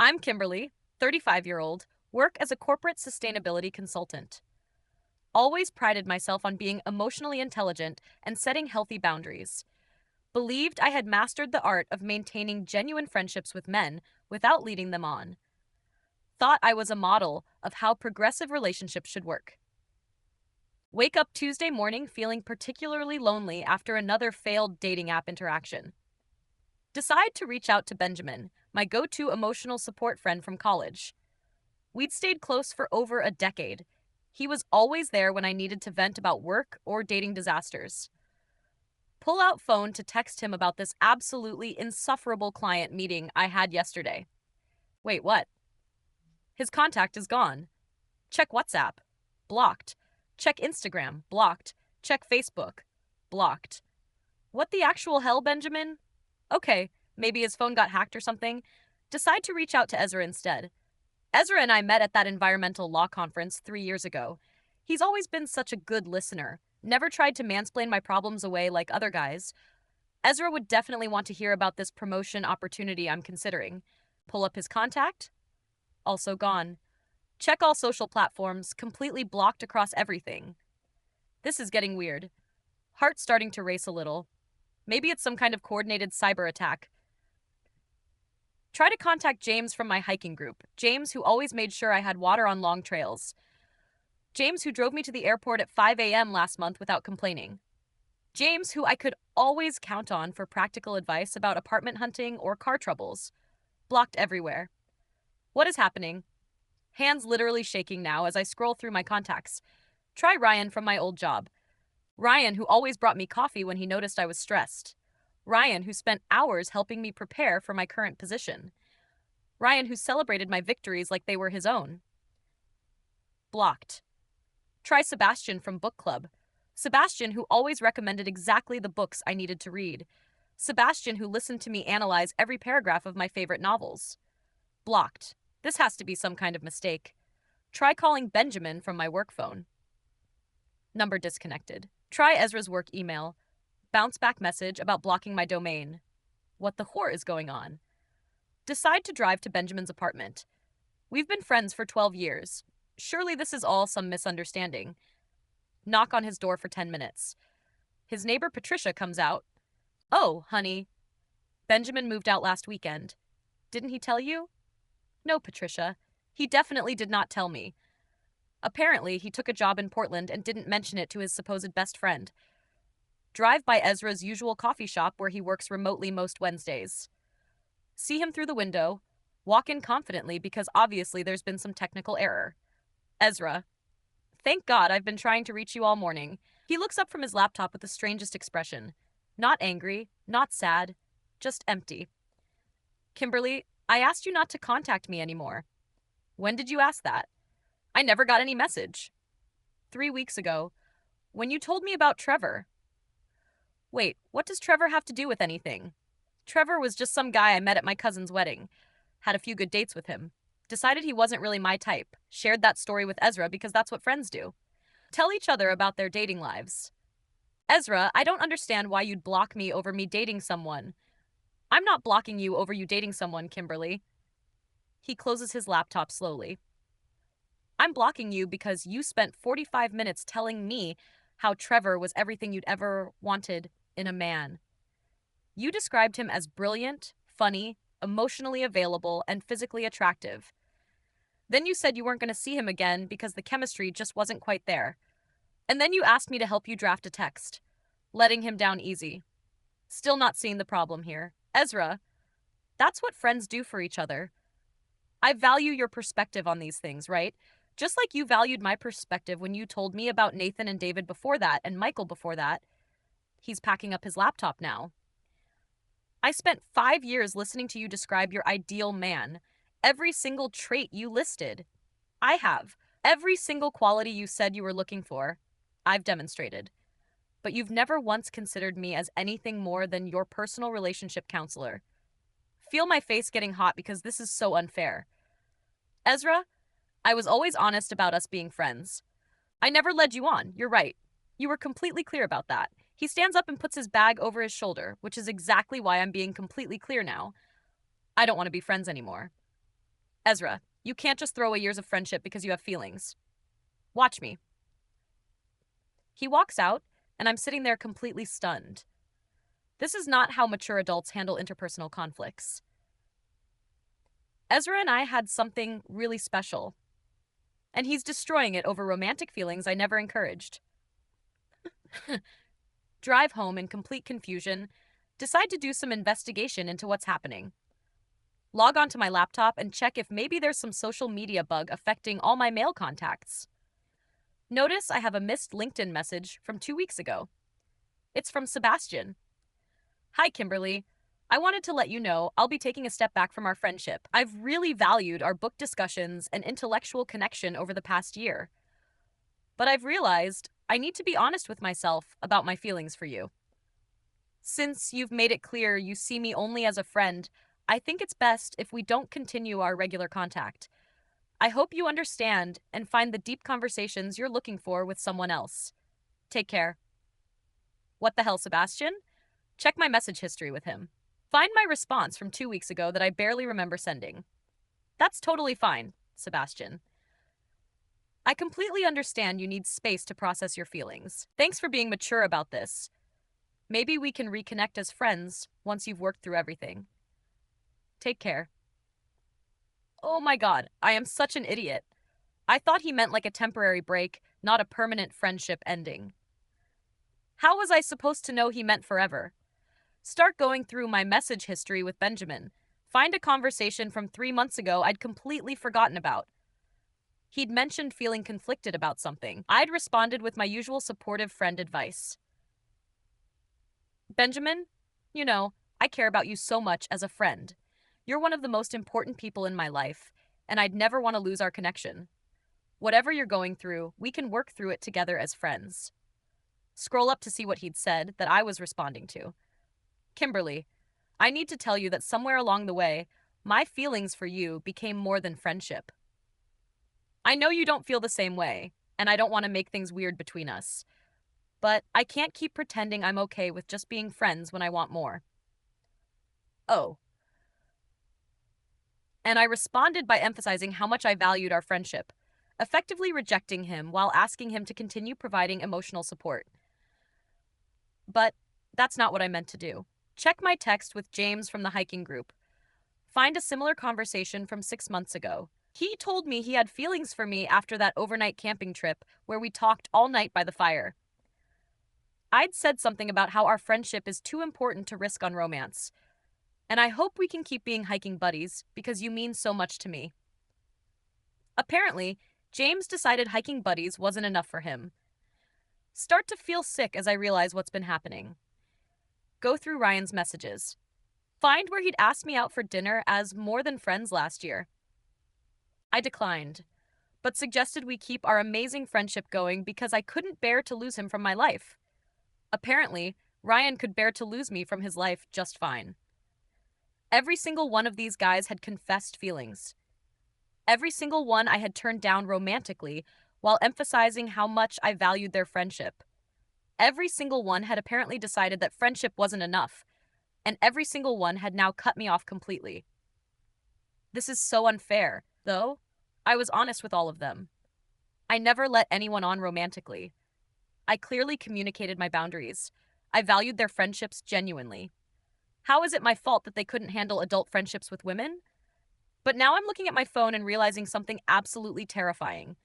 I'm Kimberly, 35-year-old, work as a corporate sustainability consultant. Always prided myself on being emotionally intelligent and setting healthy boundaries. Believed I had mastered the art of maintaining genuine friendships with men without leading them on. Thought I was a model of how progressive relationships should work. Wake up Tuesday morning feeling particularly lonely after another failed dating app interaction. Decide to reach out to Benjamin, my go-to emotional support friend from college. We'd stayed close for over a decade. He was always there when I needed to vent about work or dating disasters. Pull out phone to text him about this absolutely insufferable client meeting I had yesterday. Wait, what? His contact is gone. Check WhatsApp. Blocked. Check Instagram. Blocked. Check Facebook. Blocked. What the actual hell, Benjamin? Okay, maybe his phone got hacked or something. Decide to reach out to Ezra instead. Ezra and I met at that environmental law conference 3 years ago. He's always been such a good listener, never tried to mansplain my problems away like other guys. Ezra would definitely want to hear about this promotion opportunity I'm considering. Pull up his contact? Also gone. Check all social platforms, completely blocked across everything. This is getting weird. Heart starting to race a little. Maybe it's some kind of coordinated cyber attack. Try to contact James from my hiking group. James, who always made sure I had water on long trails. James, who drove me to the airport at 5 a.m. last month without complaining. James, who I could always count on for practical advice about apartment hunting or car troubles. Blocked everywhere. What is happening? Hands literally shaking now as I scroll through my contacts. Try Ryan from my old job. Ryan, who always brought me coffee when he noticed I was stressed. Ryan, who spent hours helping me prepare for my current position. Ryan, who celebrated my victories like they were his own. Blocked. Try Sebastian from book club. Sebastian, who always recommended exactly the books I needed to read. Sebastian, who listened to me analyze every paragraph of my favorite novels. Blocked. This has to be some kind of mistake. Try calling Benjamin from my work phone. Number disconnected. Try Ezra's work email. Bounce back message about blocking my domain. What the whore is going on? Decide to drive to Benjamin's apartment. We've been friends for 12 years. Surely this is all some misunderstanding. Knock on his door for 10 minutes. His neighbor Patricia comes out. Oh, honey. Benjamin moved out last weekend. Didn't he tell you? No, Patricia. He definitely did not tell me. Apparently, he took a job in Portland and didn't mention it to his supposed best friend. Drive by Ezra's usual coffee shop where he works remotely most Wednesdays. See him through the window. Walk in confidently because obviously there's been some technical error. Ezra. Thank God I've been trying to reach you all morning. He looks up from his laptop with the strangest expression. Not angry, not sad, just empty. Kimberly, I asked you not to contact me anymore. When did you ask that? I never got any message. 3 weeks ago, when you told me about Trevor. Wait, what does Trevor have to do with anything? Trevor was just some guy I met at my cousin's wedding. Had a few good dates with him. Decided he wasn't really my type. Shared that story with Ezra because that's what friends do. Tell each other about their dating lives. Ezra, I don't understand why you'd block me over me dating someone. I'm not blocking you over you dating someone, Kimberly. He closes his laptop slowly. I'm blocking you because you spent 45 minutes telling me how Trevor was everything you'd ever wanted in a man. You described him as brilliant, funny, emotionally available, and physically attractive. Then you said you weren't going to see him again because the chemistry just wasn't quite there. And then you asked me to help you draft a text. Letting him down easy. Still not seeing the problem here. Ezra, that's what friends do for each other. I value your perspective on these things, right? Just like you valued my perspective when you told me about Nathan and David before that and Michael before that. He's packing up his laptop now. I spent 5 years listening to you describe your ideal man. Every single trait you listed. I have. Every single quality you said you were looking for, I've demonstrated. But you've never once considered me as anything more than your personal relationship counselor. Feel my face getting hot because this is so unfair. Ezra, I was always honest about us being friends. I never led you on, you're right. You were completely clear about that. He stands up and puts his bag over his shoulder, which is exactly why I'm being completely clear now. I don't want to be friends anymore. Ezra, you can't just throw away years of friendship because you have feelings. Watch me. He walks out, and I'm sitting there completely stunned. This is not how mature adults handle interpersonal conflicts. Ezra and I had something really special, and he's destroying it over romantic feelings I never encouraged. Drive home in complete confusion, decide to do some investigation into what's happening. Log onto my laptop and check if maybe there's some social media bug affecting all my mail contacts. Notice I have a missed LinkedIn message from 2 weeks ago. It's from Sebastian. Hi, Kimberly. I wanted to let you know I'll be taking a step back from our friendship. I've really valued our book discussions and intellectual connection over the past year. But I've realized I need to be honest with myself about my feelings for you. Since you've made it clear you see me only as a friend, I think it's best if we don't continue our regular contact. I hope you understand and find the deep conversations you're looking for with someone else. Take care. What the hell, Sebastian? Check my message history with him. Find my response from 2 weeks ago that I barely remember sending. That's totally fine, Sebastian. I completely understand you need space to process your feelings. Thanks for being mature about this. Maybe we can reconnect as friends once you've worked through everything. Take care. Oh my god, I am such an idiot. I thought he meant like a temporary break, not a permanent friendship ending. How was I supposed to know he meant forever? Start going through my message history with Benjamin. Find a conversation from 3 months ago I'd completely forgotten about. He'd mentioned feeling conflicted about something. I'd responded with my usual supportive friend advice. Benjamin, I care about you so much as a friend. You're one of the most important people in my life, and I'd never want to lose our connection. Whatever you're going through, we can work through it together as friends. Scroll up to see what he'd said that I was responding to. Kimberly, I need to tell you that somewhere along the way, my feelings for you became more than friendship. I know you don't feel the same way, and I don't want to make things weird between us. But I can't keep pretending I'm okay with just being friends when I want more. Oh. And I responded by emphasizing how much I valued our friendship, effectively rejecting him while asking him to continue providing emotional support. But that's not what I meant to do. Check my text with James from the hiking group. Find a similar conversation from 6 months ago. He told me he had feelings for me after that overnight camping trip where we talked all night by the fire. I'd said something about how our friendship is too important to risk on romance. And I hope we can keep being hiking buddies because you mean so much to me. Apparently, James decided hiking buddies wasn't enough for him. Start to feel sick as I realize what's been happening. Go through Ryan's messages. Find where he'd asked me out for dinner as more than friends last year. I declined, but suggested we keep our amazing friendship going because I couldn't bear to lose him from my life. Apparently, Ryan could bear to lose me from his life just fine. Every single one of these guys had confessed feelings. Every single one I had turned down romantically while emphasizing how much I valued their friendship. Every single one had apparently decided that friendship wasn't enough, and every single one had now cut me off completely. This is so unfair, though. I was honest with all of them. I never let anyone on romantically. I clearly communicated my boundaries. I valued their friendships genuinely. How is it my fault that they couldn't handle adult friendships with women? But now I'm looking at my phone and realizing something absolutely terrifying.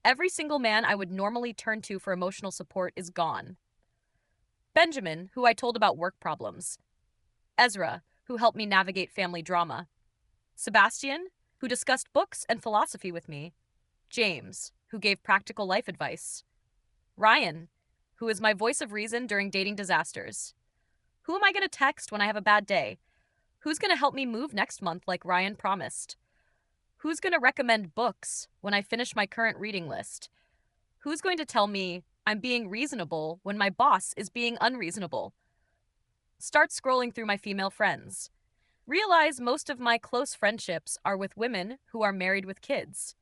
Every single man I would normally turn to for emotional support is gone. Benjamin, who I told about work problems. Ezra, who helped me navigate family drama. Sebastian, who discussed books and philosophy with me. James, who gave practical life advice. Ryan, who is my voice of reason during dating disasters. Who am I going to text when I have a bad day? Who's going to help me move next month like Ryan promised? Who's going to recommend books when I finish my current reading list? Who's going to tell me I'm being reasonable when my boss is being unreasonable? Start scrolling through my female friends. Realize most of my close friendships are with women who are married with kids.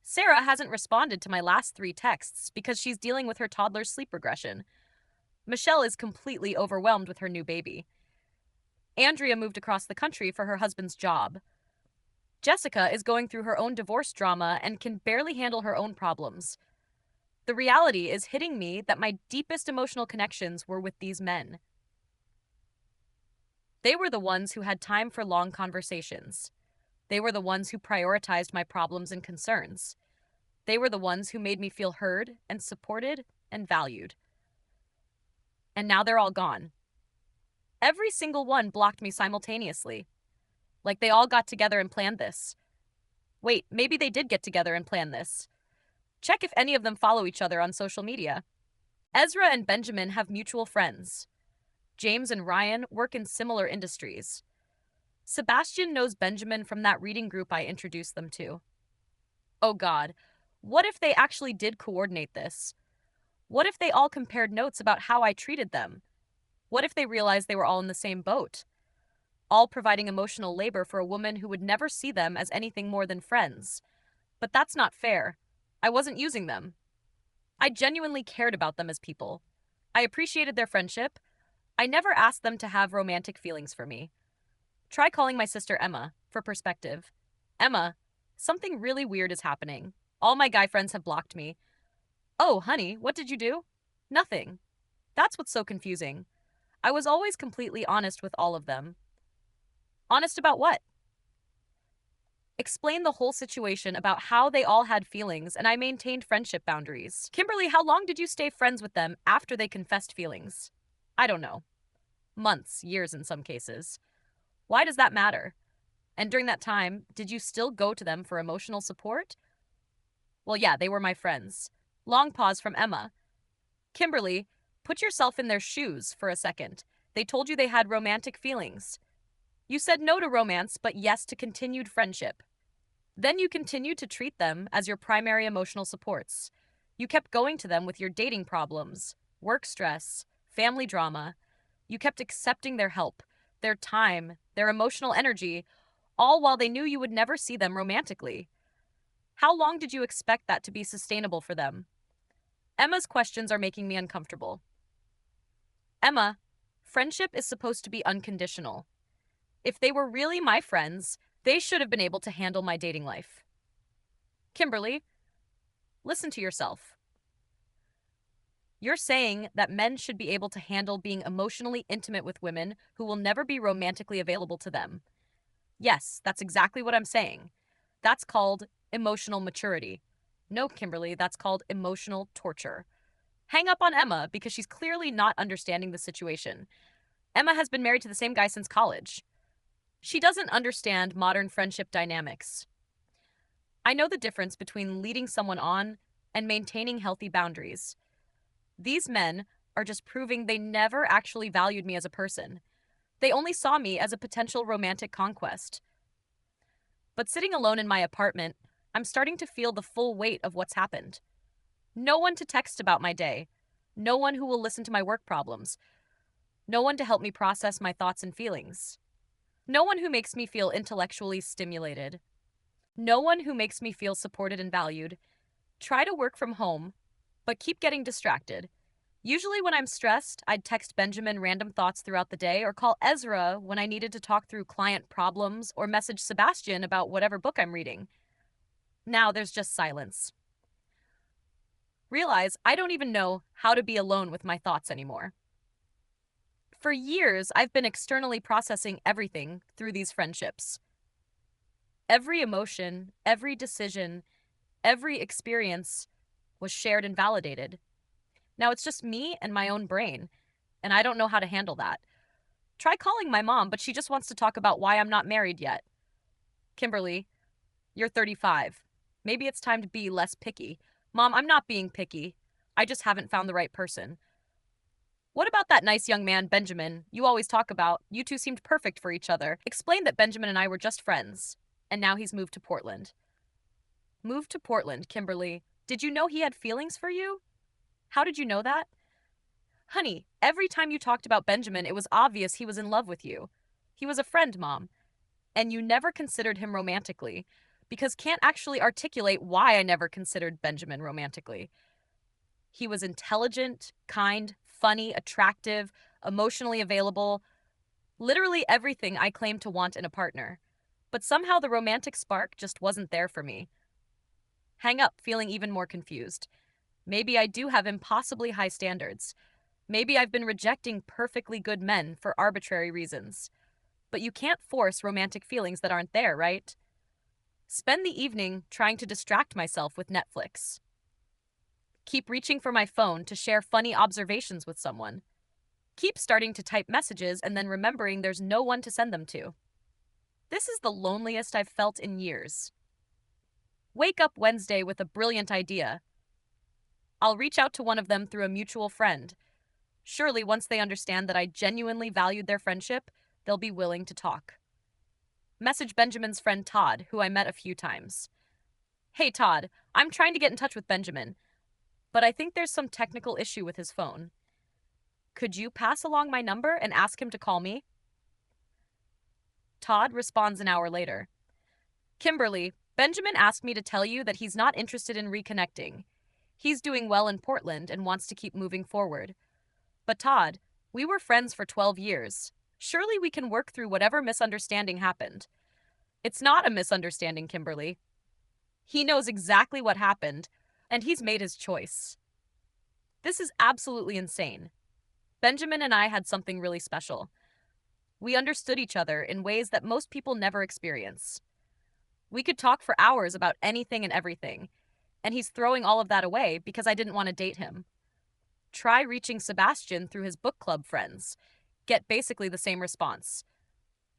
Sarah hasn't responded to my last 3 texts because she's dealing with her toddler's sleep regression. Michelle is completely overwhelmed with her new baby. Andrea moved across the country for her husband's job. Jessica is going through her own divorce drama and can barely handle her own problems. The reality is hitting me that my deepest emotional connections were with these men. They were the ones who had time for long conversations. They were the ones who prioritized my problems and concerns. They were the ones who made me feel heard and supported and valued. And now they're all gone. Every single one blocked me simultaneously. Like they all got together and planned this. Wait, maybe they did get together and plan this. Check if any of them follow each other on social media. Ezra and Benjamin have mutual friends. James and Ryan work in similar industries. Sebastian knows Benjamin from that reading group I introduced them to. Oh God, what if they actually did coordinate this? What if they all compared notes about how I treated them? What if they realized they were all in the same boat? All providing emotional labor for a woman who would never see them as anything more than friends. But that's not fair. I wasn't using them. I genuinely cared about them as people. I appreciated their friendship. I never asked them to have romantic feelings for me. Try calling my sister Emma, for perspective. Emma, something really weird is happening. All my guy friends have blocked me. Oh, honey, what did you do? Nothing. That's what's so confusing. I was always completely honest with all of them. Honest about what? Explain the whole situation about how they all had feelings and I maintained friendship boundaries. Kimberly, how long did you stay friends with them after they confessed feelings? I don't know. Months, years in some cases. Why does that matter? And during that time, did you still go to them for emotional support? Well, yeah, they were my friends. Long pause from Emma. Kimberly, put yourself in their shoes for a second. They told you they had romantic feelings. You said no to romance, but yes to continued friendship. Then you continued to treat them as your primary emotional supports. You kept going to them with your dating problems, work stress, family drama. You kept accepting their help, their time, their emotional energy, all while they knew you would never see them romantically. How long did you expect that to be sustainable for them? Emma's questions are making me uncomfortable. Emma, friendship is supposed to be unconditional. If they were really my friends, they should have been able to handle my dating life. Kimberly, listen to yourself. You're saying that men should be able to handle being emotionally intimate with women who will never be romantically available to them. Yes, that's exactly what I'm saying. That's called emotional maturity. No, Kimberly, that's called emotional torture. Hang up on Emma because she's clearly not understanding the situation. Emma has been married to the same guy since college. She doesn't understand modern friendship dynamics. I know the difference between leading someone on and maintaining healthy boundaries. These men are just proving they never actually valued me as a person. They only saw me as a potential romantic conquest. But sitting alone in my apartment, I'm starting to feel the full weight of what's happened. No one to text about my day. No one who will listen to my work problems. No one to help me process my thoughts and feelings. No one who makes me feel intellectually stimulated. No one who makes me feel supported and valued. Try to work from home, but keep getting distracted. Usually when I'm stressed, I'd text Benjamin random thoughts throughout the day or call Ezra when I needed to talk through client problems or message Sebastian about whatever book I'm reading. Now there's just silence. Realize I don't even know how to be alone with my thoughts anymore. For years, I've been externally processing everything through these friendships. Every emotion, every decision, every experience was shared and validated. Now it's just me and my own brain, and I don't know how to handle that. Try calling my mom, but she just wants to talk about why I'm not married yet. Kimberly, you're 35. Maybe it's time to be less picky. Mom, I'm not being picky. I just haven't found the right person. What about that nice young man, Benjamin, you always talk about? You two seemed perfect for each other. Explain that Benjamin and I were just friends, and now he's moved to Portland. Moved to Portland, Kimberly. Did you know he had feelings for you? How did you know that? Honey, every time you talked about Benjamin, it was obvious he was in love with you. He was a friend, Mom. And you never considered him romantically, because can't actually articulate why I never considered Benjamin romantically. He was intelligent, kind, funny, attractive, emotionally available, literally everything I claim to want in a partner. but somehow the romantic spark just wasn't there for me. Hang up, feeling even more confused. Maybe I do have impossibly high standards. Maybe I've been rejecting perfectly good men for arbitrary reasons. But you can't force romantic feelings that aren't there, right? Spend the evening trying to distract myself with Netflix. Keep reaching for my phone to share funny observations with someone. Keep starting to type messages and then remembering there's no one to send them to. This is the loneliest I've felt in years. Wake up Wednesday with a brilliant idea. I'll reach out to one of them through a mutual friend. Surely, once they understand that I genuinely valued their friendship, they'll be willing to talk. Message Benjamin's friend Todd, who I met a few times. Hey Todd, I'm trying to get in touch with Benjamin, but I think there's some technical issue with his phone. Could you pass along my number and ask him to call me? Todd responds an hour later. Kimberly, Benjamin asked me to tell you that he's not interested in reconnecting. He's doing well in Portland and wants to keep moving forward. But Todd, we were friends for 12 years. Surely we can work through whatever misunderstanding happened. It's not a misunderstanding, Kimberly. He knows exactly what happened, and he's made his choice. This is absolutely insane. Benjamin and I had something really special. We understood each other in ways that most people never experience. We could talk for hours about anything and everything, and he's throwing all of that away because I didn't want to date him. Try reaching Sebastian through his book club friends. Get basically the same response.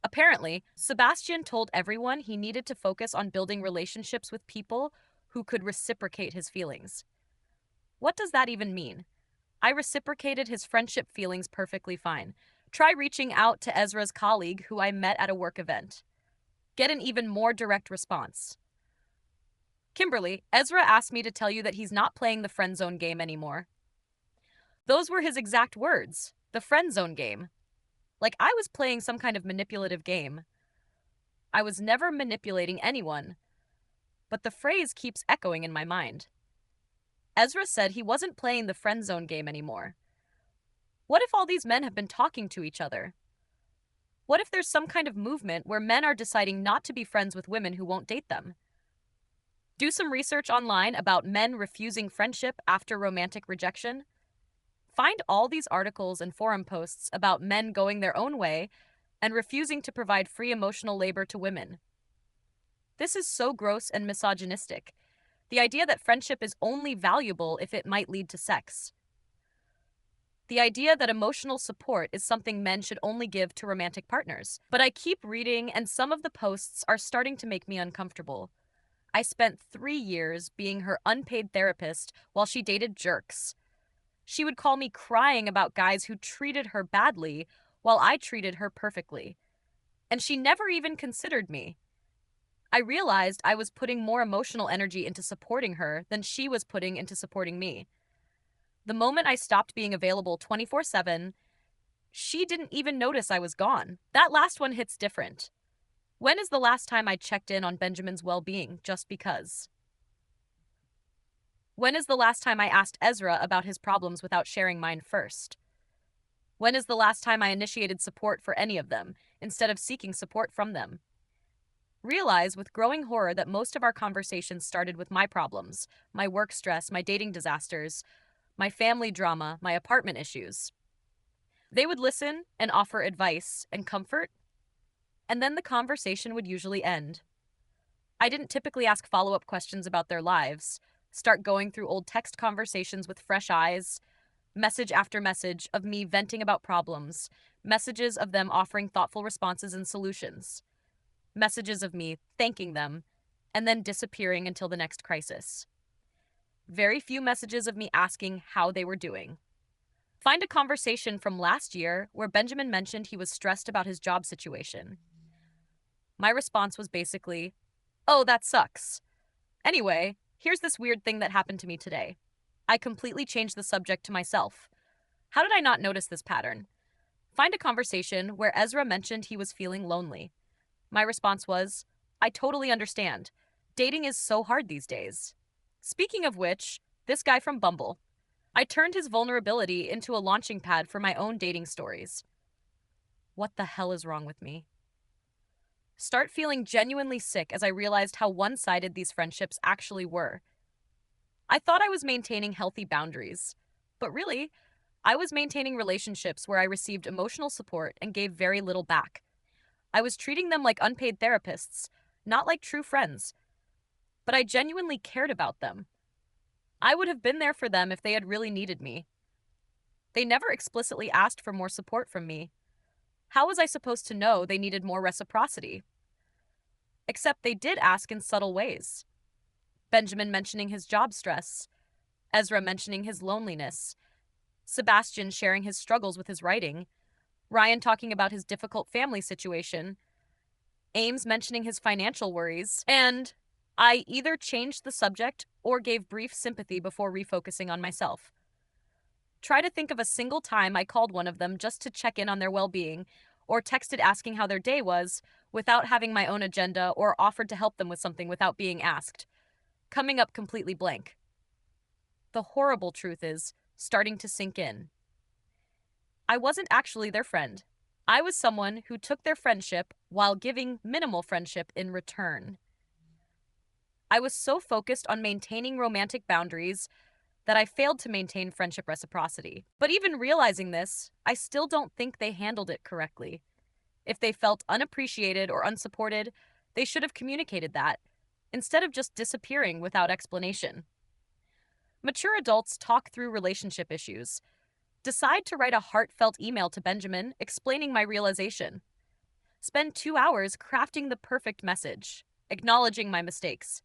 Apparently, Sebastian told everyone he needed to focus on building relationships with people who could reciprocate his feelings. What does that even mean? I reciprocated his friendship feelings perfectly fine. Try reaching out to Ezra's colleague who I met at a work event. Get an even more direct response. Kimberly, Ezra asked me to tell you that he's not playing the Friendzone game anymore. Those were his exact words, the Friendzone game. Like I was playing some kind of manipulative game. I was never manipulating anyone, but the phrase keeps echoing in my mind. Ezra said he wasn't playing the Friendzone game anymore. What if all these men have been talking to each other? What if there's some kind of movement where men are deciding not to be friends with women who won't date them? Do some research online about men refusing friendship after romantic rejection. Find all these articles and forum posts about men going their own way and refusing to provide free emotional labor to women. This is so gross and misogynistic. The idea that friendship is only valuable if it might lead to sex. The idea that emotional support is something men should only give to romantic partners. But I keep reading, and some of the posts are starting to make me uncomfortable. I spent 3 years being her unpaid therapist while she dated jerks. She would call me crying about guys who treated her badly while I treated her perfectly. And she never even considered me. I realized I was putting more emotional energy into supporting her than she was putting into supporting me. The moment I stopped being available 24/7, she didn't even notice I was gone. That last one hits different. When is the last time I checked in on Benjamin's well-being just because? When is the last time I asked Ezra about his problems without sharing mine first? When is the last time I initiated support for any of them instead of seeking support from them? Realize with growing horror that most of our conversations started with my problems, my work stress, my dating disasters, my family drama, my apartment issues. They would listen and offer advice and comfort, and then the conversation would usually end. I didn't typically ask follow-up questions about their lives, start going through old text conversations with fresh eyes, message after message of me venting about problems, messages of them offering thoughtful responses and solutions, messages of me thanking them, and then disappearing until the next crisis. Very few messages of me asking how they were doing. Find a conversation from last year where Benjamin mentioned he was stressed about his job situation. My response was basically, "Oh, that sucks. Anyway, here's this weird thing that happened to me today." I completely changed the subject to myself. How did I not notice this pattern? Find a conversation where Ezra mentioned he was feeling lonely. My response was, "I totally understand. Dating is so hard these days." Speaking of which, this guy from Bumble. I turned his vulnerability into a launching pad for my own dating stories. What the hell is wrong with me? start feeling genuinely sick as I realized how one sided these friendships actually were. I thought I was maintaining healthy boundaries, but really, I was maintaining relationships where I received emotional support and gave very little back. I was treating them like unpaid therapists, not like true friends, but I genuinely cared about them. I would have been there for them if they had really needed me. They never explicitly asked for more support from me. How was I supposed to know they needed more reciprocity? Except they did ask in subtle ways. Benjamin mentioning his job stress, Ezra mentioning his loneliness, Sebastian sharing his struggles with his writing, Ryan talking about his difficult family situation, Ames mentioning his financial worries, and I either changed the subject or gave brief sympathy before refocusing on myself. Try to think of a single time I called one of them just to check in on their well being, or texted asking how their day was without having my own agenda, or offered to help them with something without being asked. Coming up completely blank. The horrible truth is starting to sink in. I wasn't actually their friend. I was someone who took their friendship while giving minimal friendship in return. I was so focused on maintaining romantic boundaries that I failed to maintain friendship reciprocity. But even realizing this, I still don't think they handled it correctly. If they felt unappreciated or unsupported, they should have communicated that, instead of just disappearing without explanation. Mature adults talk through relationship issues. Decide to write a heartfelt email to Benjamin explaining my realization. Spend 2 hours crafting the perfect message, acknowledging my mistakes.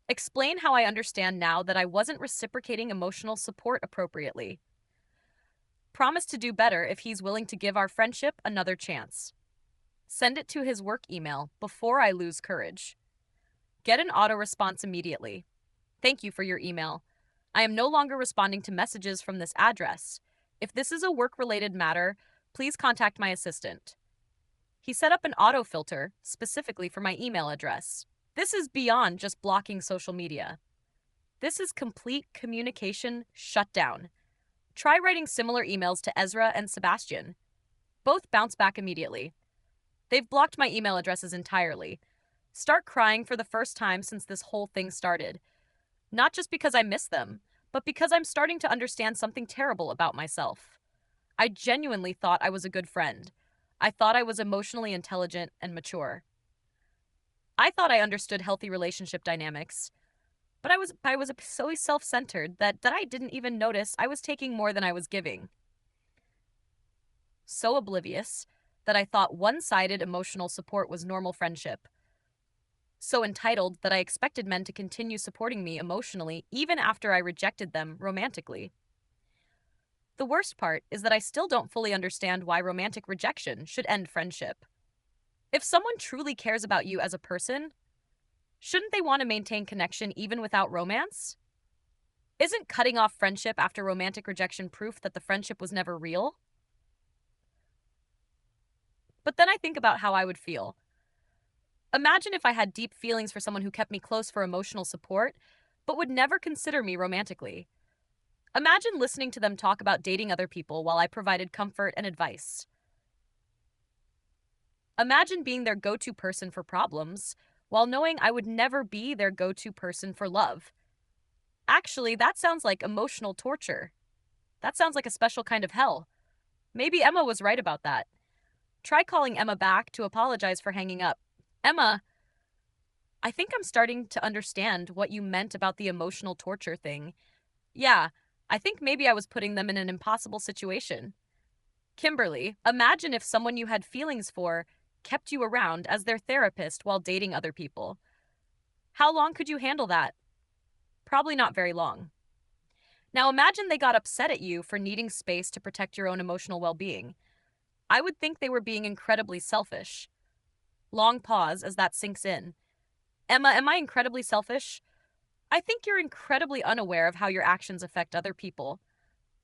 Explain how I understand now that I wasn't reciprocating emotional support appropriately. Promise to do better if he's willing to give our friendship another chance. Send it to his work email before I lose courage. Get an auto response immediately. Thank you for your email. I am no longer responding to messages from this address. If this is a work-related matter, please contact my assistant. He set up an auto filter specifically for my email address. This is beyond just blocking social media. This is complete communication shutdown. Try writing similar emails to Ezra and Sebastian. Both bounce back immediately. They've blocked my email addresses entirely. Start crying for the first time since this whole thing started. Not just because I miss them, but because I'm starting to understand something terrible about myself. I genuinely thought I was a good friend. I thought I was emotionally intelligent and mature. I thought I understood healthy relationship dynamics, but I was so self-centered that I didn't even notice I was taking more than I was giving. So oblivious that I thought one-sided emotional support was normal friendship. So entitled that I expected men to continue supporting me emotionally even after I rejected them romantically. The worst part is that I still don't fully understand why romantic rejection should end friendship. If someone truly cares about you as a person, shouldn't they want to maintain connection even without romance? Isn't cutting off friendship after romantic rejection proof that the friendship was never real? But then I think about how I would feel. Imagine if I had deep feelings for someone who kept me close for emotional support, but would never consider me romantically. Imagine listening to them talk about dating other people while I provided comfort and advice. Imagine being their go-to person for problems, while knowing I would never be their go-to person for love. Actually, that sounds like emotional torture. That sounds like a special kind of hell. Maybe Emma was right about that. Try calling Emma back to apologize for hanging up. Emma, I think I'm starting to understand what you meant about the emotional torture thing. Yeah, I think maybe I was putting them in an impossible situation. Kimberly, imagine if someone you had feelings for kept you around as their therapist while dating other people. How long could you handle that? Probably not very long. Now imagine they got upset at you for needing space to protect your own emotional well-being. I would think they were being incredibly selfish. Long pause as that sinks in. Emma, am I incredibly selfish? I think you're incredibly unaware of how your actions affect other people,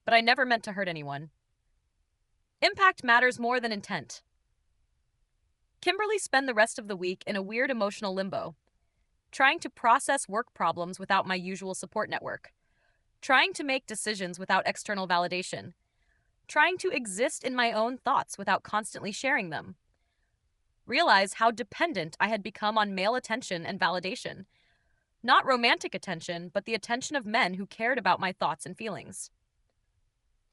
but I never meant to hurt anyone. Impact matters more than intent. Kimberly spent the rest of the week in a weird emotional limbo, trying to process work problems without my usual support network, trying to make decisions without external validation, trying to exist in my own thoughts without constantly sharing them. Realize how dependent I had become on male attention and validation. Not romantic attention, but the attention of men who cared about my thoughts and feelings.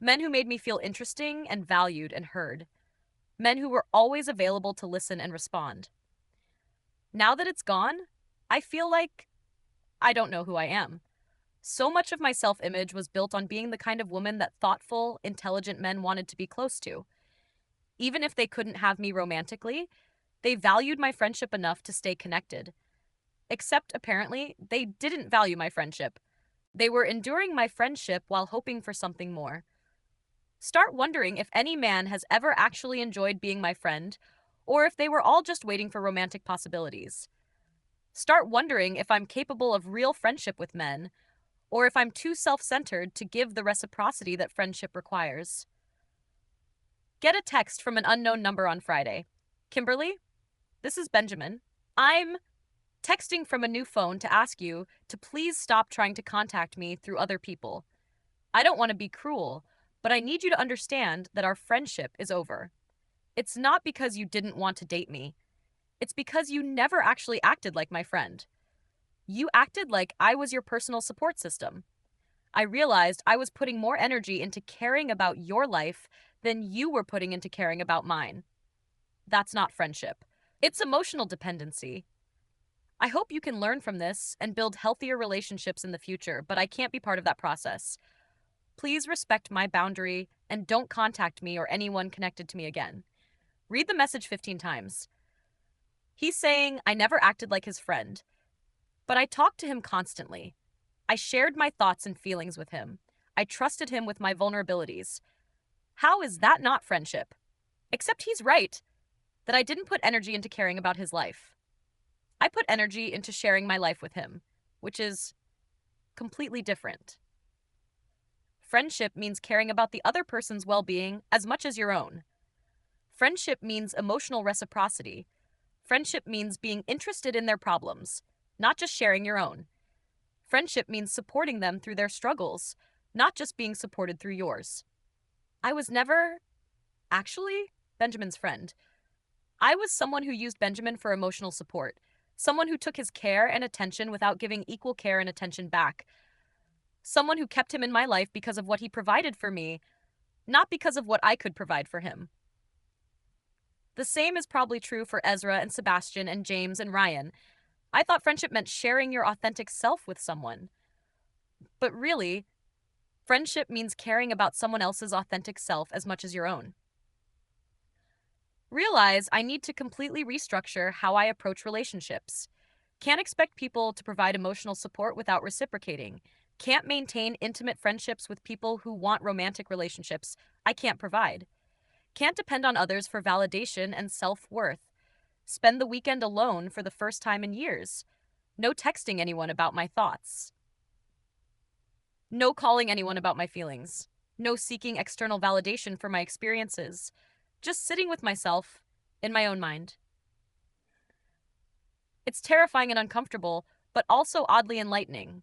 Men who made me feel interesting and valued and heard. Men who were always available to listen and respond. Now that it's gone, I feel like I don't know who I am. So much of my self image was built on being the kind of woman that thoughtful, intelligent men wanted to be close to. Even if they couldn't have me romantically, they valued my friendship enough to stay connected. Except, apparently, they didn't value my friendship. They were enduring my friendship while hoping for something more. Start wondering if any man has ever actually enjoyed being my friend, or if they were all just waiting for romantic possibilities. Start wondering if I'm capable of real friendship with men, or if I'm too self-centered to give the reciprocity that friendship requires. Get a text from an unknown number on Friday. Kimberly, this is Benjamin. I'm texting from a new phone to ask you to please stop trying to contact me through other people. I don't want to be cruel, but I need you to understand that our friendship is over. It's not because you didn't want to date me. It's because you never actually acted like my friend. You acted like I was your personal support system. I realized I was putting more energy into caring about your life than you were putting into caring about mine. That's not friendship. It's emotional dependency. I hope you can learn from this and build healthier relationships in the future, but I can't be part of that process. Please respect my boundary and don't contact me or anyone connected to me again. Read the message 15 times. He's saying I never acted like his friend, but I talked to him constantly. I shared my thoughts and feelings with him. I trusted him with my vulnerabilities. How is that not friendship? Except he's right, that I didn't put energy into caring about his life. I put energy into sharing my life with him, which is completely different. Friendship means caring about the other person's well-being as much as your own. Friendship means emotional reciprocity. Friendship means being interested in their problems, not just sharing your own. Friendship means supporting them through their struggles, not just being supported through yours. I was never, actually, Benjamin's friend. I was someone who used Benjamin for emotional support, someone who took his care and attention without giving equal care and attention back, someone who kept him in my life because of what he provided for me, not because of what I could provide for him. The same is probably true for Ezra and Sebastian and James and Ryan. I thought friendship meant sharing your authentic self with someone. But really, friendship means caring about someone else's authentic self as much as your own. Realize I need to completely restructure how I approach relationships. Can't expect people to provide emotional support without reciprocating. Can't maintain intimate friendships with people who want romantic relationships I can't provide. Can't depend on others for validation and self-worth. Spend the weekend alone for the first time in years. No texting anyone about my thoughts. No calling anyone about my feelings. No seeking external validation for my experiences. Just sitting with myself in my own mind. It's terrifying and uncomfortable, but also oddly enlightening.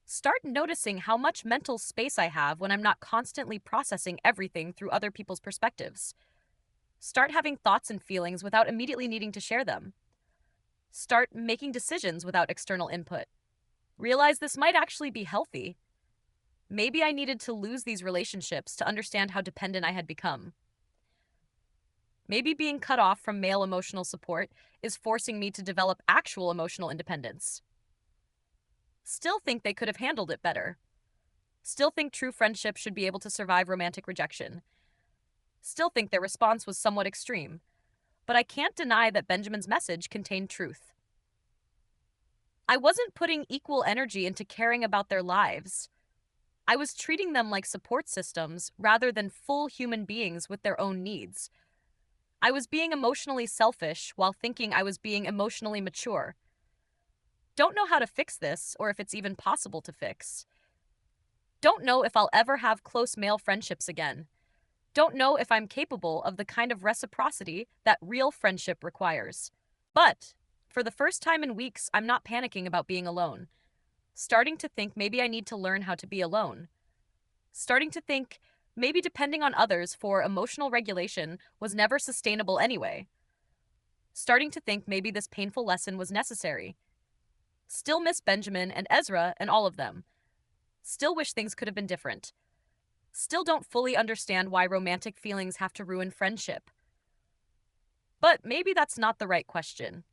Start noticing how much mental space I have when I'm not constantly processing everything through other people's perspectives. Start having thoughts and feelings without immediately needing to share them. Start making decisions without external input. Realize this might actually be healthy. Maybe I needed to lose these relationships to understand how dependent I had become. Maybe being cut off from male emotional support is forcing me to develop actual emotional independence. Still think they could have handled it better. Still think true friendship should be able to survive romantic rejection. Still think their response was somewhat extreme. But I can't deny that Benjamin's message contained truth. I wasn't putting equal energy into caring about their lives. I was treating them like support systems rather than full human beings with their own needs. I was being emotionally selfish while thinking I was being emotionally mature. Don't know how to fix this or if it's even possible to fix. Don't know if I'll ever have close male friendships again. Don't know if I'm capable of the kind of reciprocity that real friendship requires. But, for the first time in weeks, I'm not panicking about being alone. Starting to think maybe I need to learn how to be alone. Starting to think maybe depending on others for emotional regulation was never sustainable anyway. starting to think maybe this painful lesson was necessary. Still miss Benjamin and Ezra and all of them. Still wish things could have been different. Still don't fully understand why romantic feelings have to ruin friendship. But maybe that's not the right question.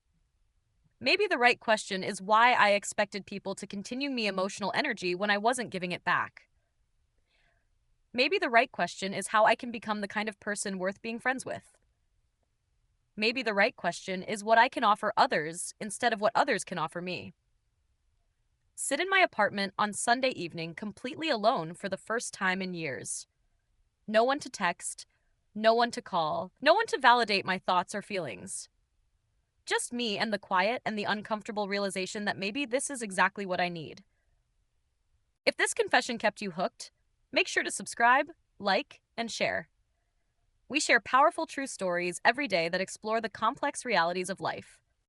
Maybe the right question is why I expected people to continue me emotional energy when I wasn't giving it back. Maybe the right question is how I can become the kind of person worth being friends with. Maybe the right question is what I can offer others instead of what others can offer me. Sit in my apartment on Sunday evening completely alone for the first time in years. No one to text, no one to call, no one to validate my thoughts or feelings. Just me and the quiet and the uncomfortable realization that maybe this is exactly what I need. If this confession kept you hooked, make sure to subscribe, like, and share. We share powerful true stories every day that explore the complex realities of life.